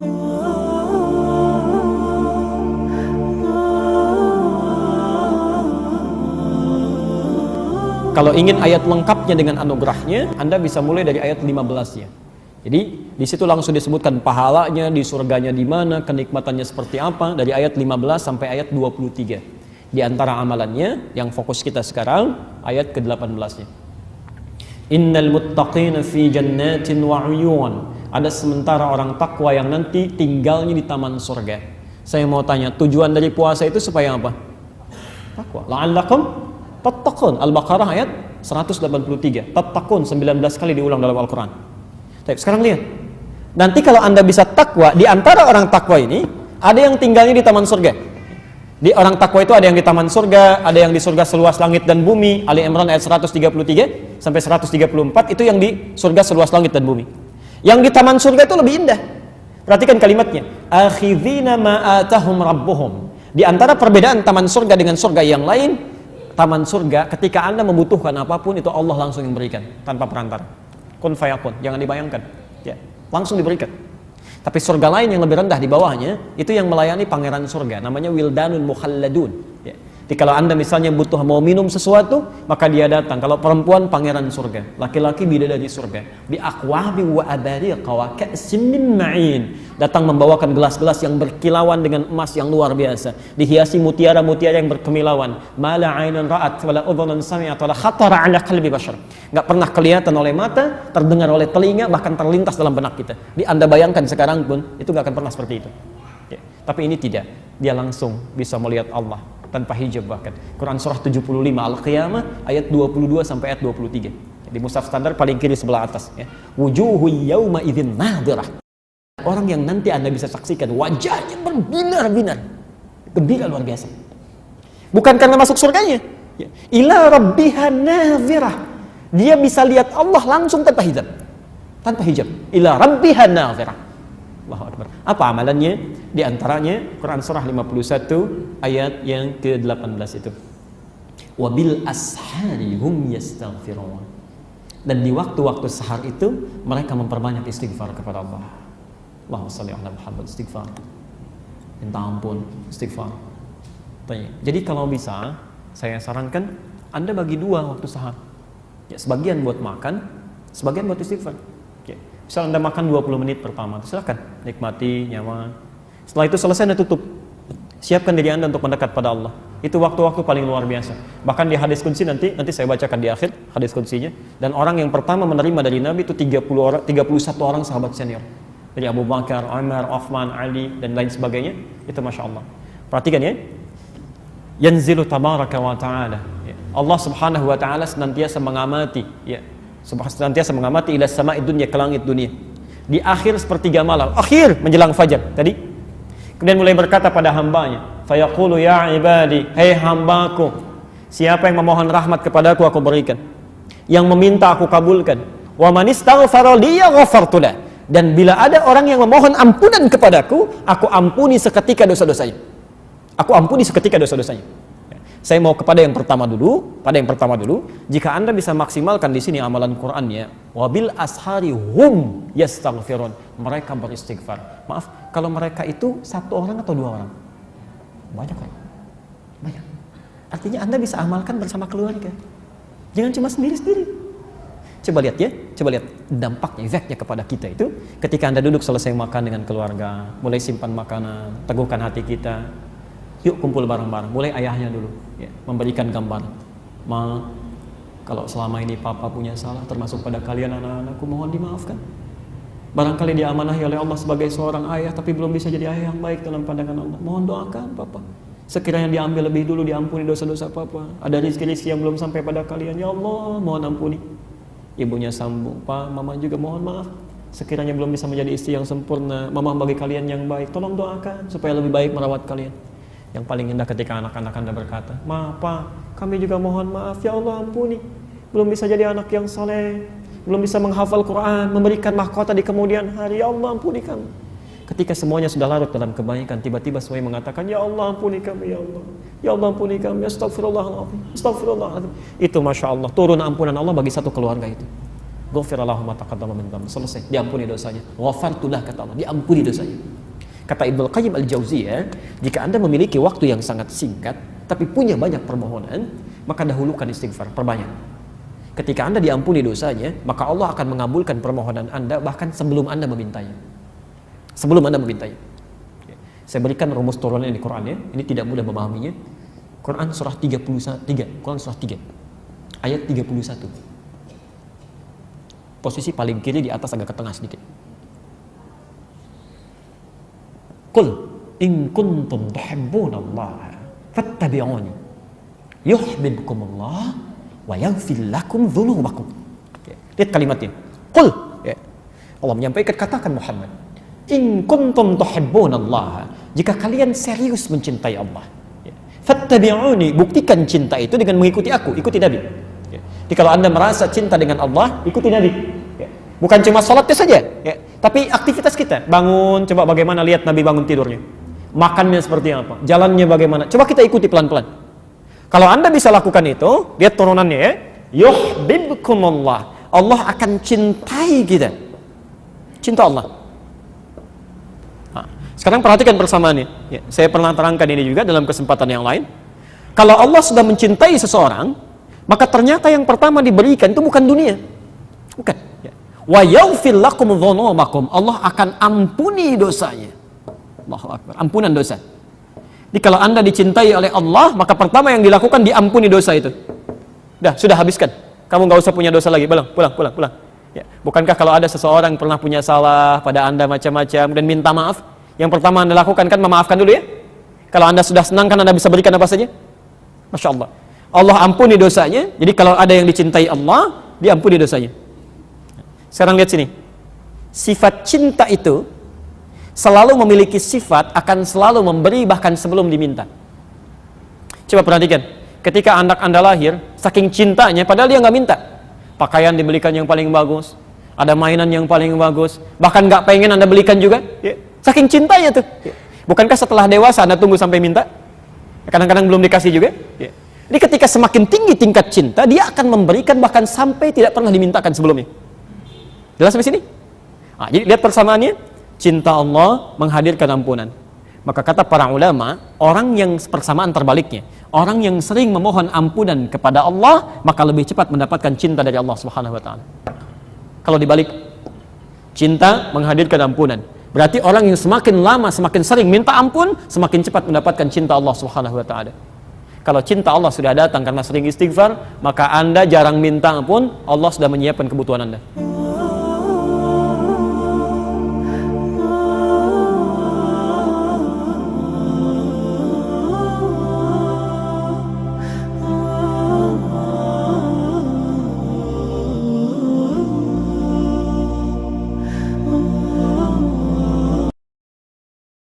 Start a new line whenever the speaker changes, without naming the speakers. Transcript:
Kalau ingin ayat lengkapnya dengan anugerahnya, Anda bisa mulai dari ayat 15-nya. Jadi di situ langsung disebutkan pahalanya, di surganya di mana, kenikmatannya seperti apa, dari ayat 15 sampai ayat 23. Di antara amalannya yang fokus kita sekarang ayat ke-18-nya. Innal muttaqina fi jannatin wa 'uyun. Ada sementara orang takwa yang nanti tinggalnya di taman surga. Saya mau tanya, tujuan dari puasa itu supaya apa? Takwa. La'allakum tattaqun. Al-Baqarah ayat 183. Tattaqun 19 kali diulang dalam Al-Qur'an. Sekarang lihat. Nanti kalau Anda bisa takwa, di antara orang takwa ini ada yang tinggalnya di taman surga. Di orang takwa itu ada yang di taman surga, ada yang di surga seluas langit dan bumi. Ali Imran ayat 133 sampai 134 itu yang di surga seluas langit dan bumi. Yang di taman surga itu lebih indah. Perhatikan kalimatnya. Akhidhina ma atahum rabbuhum. Di antara perbedaan taman surga dengan surga yang lain, taman surga ketika Anda membutuhkan apapun itu Allah langsung yang berikan tanpa perantara. Kun fayakun, jangan dibayangkan. Ya, langsung diberikan. Tapi surga lain yang lebih rendah di bawahnya itu yang melayani pangeran surga, namanya wildanun mukhalladun. Ya. Jadi kalau Anda misalnya butuh mau minum sesuatu, maka dia datang. Kalau perempuan pangeran surga, laki-laki bidadari surga. Bi aqwabi wa abariqa wa ka'sin min ma'in. Datang membawakan gelas-gelas yang berkilauan dengan emas yang luar biasa, dihiasi mutiara-mutiara yang berkemilauan. Mala 'ainun ra'at wa la udhunun sami'at wa la khatara 'ala qalbi bashar. Enggak pernah kelihatan oleh mata, terdengar oleh telinga, bahkan terlintas dalam benak kita. Di Anda bayangkan sekarang pun itu enggak akan pernah seperti itu. Ya. Tapi ini tidak. Dia langsung bisa melihat Allah tanpa hijab bahkan. Quran surah 75 Al-Qiyamah ayat 22 sampai ayat 23. Di mushaf standar paling kiri sebelah atas ya. Wujuhu yauma idzin nadhirah. Orang yang nanti Anda bisa saksikan wajahnya berbinar-binar. Gembira luar biasa. Bukan karena masuk surganya. Ya. Ila rabbiha nadhirah. Dia bisa lihat Allah langsung tanpa hijab. Tanpa hijab. Ila rabbiha nadhirah. Allahu Akbar. Apa amalannya? Di antaranya Quran surah 51 ayat yang ke-18 itu. Wabil ashari hum yastaghfirun. Dan di waktu-waktu sahar itu mereka memperbanyak istighfar kepada Allah. Allahumma shalli ala Muhammad, istighfar. Minta ampun, istighfar. Jadi kalau bisa saya sarankan Anda bagi dua waktu sahar. Ya, sebagian buat makan, sebagian buat istighfar. Ya. Misal Anda makan 20 menit pertama, silakan nikmati, nyaman. Setelah itu selesai Anda tutup. Siapkan diri Anda untuk mendekat pada Allah. Itu waktu-waktu paling luar biasa. Bahkan di hadis qudsi nanti saya bacakan di akhir hadis qudsinya. Dan orang yang pertama menerima dari Nabi itu 31 orang sahabat senior. Dari Abu Bakar, Umar, Uthman, Ali dan lain sebagainya. Itu Masya Allah. Perhatikan ya. Yanzilu tabaraka wa ta'ala. Ya. Allah subhanahu wa ta'ala senantiasa mengamati. Ya. Senantiasa mengamati ila sama'id dunya, ke langit dunia. Di akhir sepertiga malam, akhir menjelang fajar tadi. Kemudian mulai berkata pada hambanya, fayaqulu ya ibadi, hei hambaku, siapa yang memohon rahmat kepadaku aku berikan, yang meminta aku kabulkan, wa man istaghfara li ghafartu lah. Dan bila ada orang yang memohon ampunan kepadaku, aku ampuni seketika dosa-dosanya. Aku ampuni seketika dosa-dosanya. Saya mau kepada yang pertama dulu, jika Anda bisa maksimalkan di sini amalan Qur'annya, wabil ashari hum yastaghfirun, mereka beristighfar. Maaf, kalau mereka itu satu orang atau dua orang? Banyak kan? Banyak. Artinya Anda bisa amalkan bersama keluarga. Jangan cuma sendiri-sendiri. Coba lihat ya, coba lihat dampaknya, efeknya kepada kita itu ketika Anda duduk selesai makan dengan keluarga, mulai simpan makanan, teguhkan hati kita. Yuk kumpul bareng-bareng. Mulai ayahnya dulu ya, memberikan gambar. Ma, kalau selama ini papa punya salah termasuk pada kalian anak-anakku, mohon dimaafkan. Barangkali diamanahi oleh Allah sebagai seorang ayah tapi belum bisa jadi ayah yang baik dalam pandangan Allah. Mohon doakan papa. Sekiranya diambil lebih dulu, diampuni dosa-dosa papa. Ada rezeki-rezeki yang belum sampai pada kalian. Ya Allah, mohon ampuni. Ibunya sambung, Pak, mama juga mohon maaf. Sekiranya belum bisa menjadi istri yang sempurna, mama bagi kalian yang baik. Tolong doakan supaya lebih baik merawat kalian. Yang paling indah ketika anak-anak Anda berkata, "Ma, Pa, kami juga mohon maaf, ya Allah ampuni. Belum bisa jadi anak yang saleh, belum bisa menghafal Quran, memberikan mahkota di kemudian hari. Ya Allah ampuni kami." Ketika semuanya sudah larut dalam kebaikan, tiba-tiba semuanya mengatakan, "Ya Allah ampuni kami, ya Allah. Ya Allah ampuni kami, astagfirullahaladzim, astagfirullahaladzim." Itu Masya Allah, turun ampunan Allah bagi satu keluarga itu. Ghafara lahu ma taqaddama min dzambi. Selesai, diampuni dosanya. Ghafartu lah, kata Allah, diampuni dosanya. Kata Ibnu Qayyim Al-Jauziyah, jika Anda memiliki waktu yang sangat singkat tapi punya banyak permohonan, maka dahulukan istighfar, perbanyak. Ketika Anda diampuni dosanya, maka Allah akan mengabulkan permohonan Anda bahkan sebelum Anda memintanya. Sebelum Anda memintanya. Saya berikan rumus turunan di Quran ya. Ini tidak mudah memahaminya. Quran surah 31, Quran surah 3 ayat 31. Posisi paling kiri di atas, agak ke tengah sedikit. Qul in kuntum tuhibbunallaha fattabi'uni yuhibbukumullah wa yaghfir lakum dzunubakum. Lihat kalimatnya. Qul, ya. Allah menyampaikan, katakan Muhammad, in kuntum tuhibbunallaha, jika kalian serius mencintai Allah, ya. Fattabi'uni, buktikan cinta itu dengan mengikuti aku, ikuti Nabi. Ya. Jadi kalau Anda merasa cinta dengan Allah, ikuti Nabi. Ya. Bukan cuma sholatnya saja, ya. Tapi aktivitas kita, bangun, coba bagaimana lihat Nabi bangun tidurnya, makannya seperti apa, jalannya bagaimana, coba kita ikuti pelan-pelan. Kalau Anda bisa lakukan itu, lihat turunannya ya, yuhibbukumullah, Allah akan cintai kita, cinta Allah. Nah, sekarang perhatikan persamaannya ya, saya pernah terangkan ini juga dalam kesempatan yang lain. Kalau Allah sudah mencintai seseorang, maka ternyata yang pertama diberikan itu bukan dunia, bukan ya. Wa yaghfir lakum dzunubakum, Allah akan ampuni dosanya. Allahu Akbar, ampunan dosa. Jadi kalau Anda dicintai oleh Allah, maka pertama yang dilakukan diampuni dosa itu. Sudah habiskan. Kamu nggak usah punya dosa lagi. Pulang. Ya. Bukankah kalau ada seseorang pernah punya salah pada Anda macam-macam dan minta maaf, yang pertama Anda lakukan kan memaafkan dulu ya. Kalau Anda sudah senang kan Anda bisa berikan apa saja. Masya Allah. Allah ampuni dosanya. Jadi kalau ada yang dicintai Allah, diampuni dosanya. Sekarang lihat sini. Sifat cinta itu selalu memiliki sifat akan selalu memberi bahkan sebelum diminta. Coba perhatikan, ketika anak Anda lahir, saking cintanya padahal dia nggak minta, pakaian dibelikan yang paling bagus, ada mainan yang paling bagus, bahkan nggak pengen Anda belikan juga, ya. Saking cintanya tuh. Ya. Bukankah setelah dewasa Anda tunggu sampai minta? Kadang-kadang belum dikasih juga. Ya. Jadi ketika semakin tinggi tingkat cinta, dia akan memberikan bahkan sampai tidak pernah dimintakan sebelumnya. Jelas sampai sini? Nah, jadi lihat persamaannya. Cinta Allah menghadirkan ampunan. Maka kata para ulama, orang yang persamaan terbaliknya, orang yang sering memohon ampunan kepada Allah, maka lebih cepat mendapatkan cinta dari Allah Subhanahu wa taala. Kalau dibalik, cinta menghadirkan ampunan. Berarti orang yang semakin lama, semakin sering minta ampun, semakin cepat mendapatkan cinta Allah Subhanahu wa taala. Kalau cinta Allah sudah datang karena sering istighfar, maka Anda jarang minta ampun, Allah sudah menyiapkan kebutuhan Anda.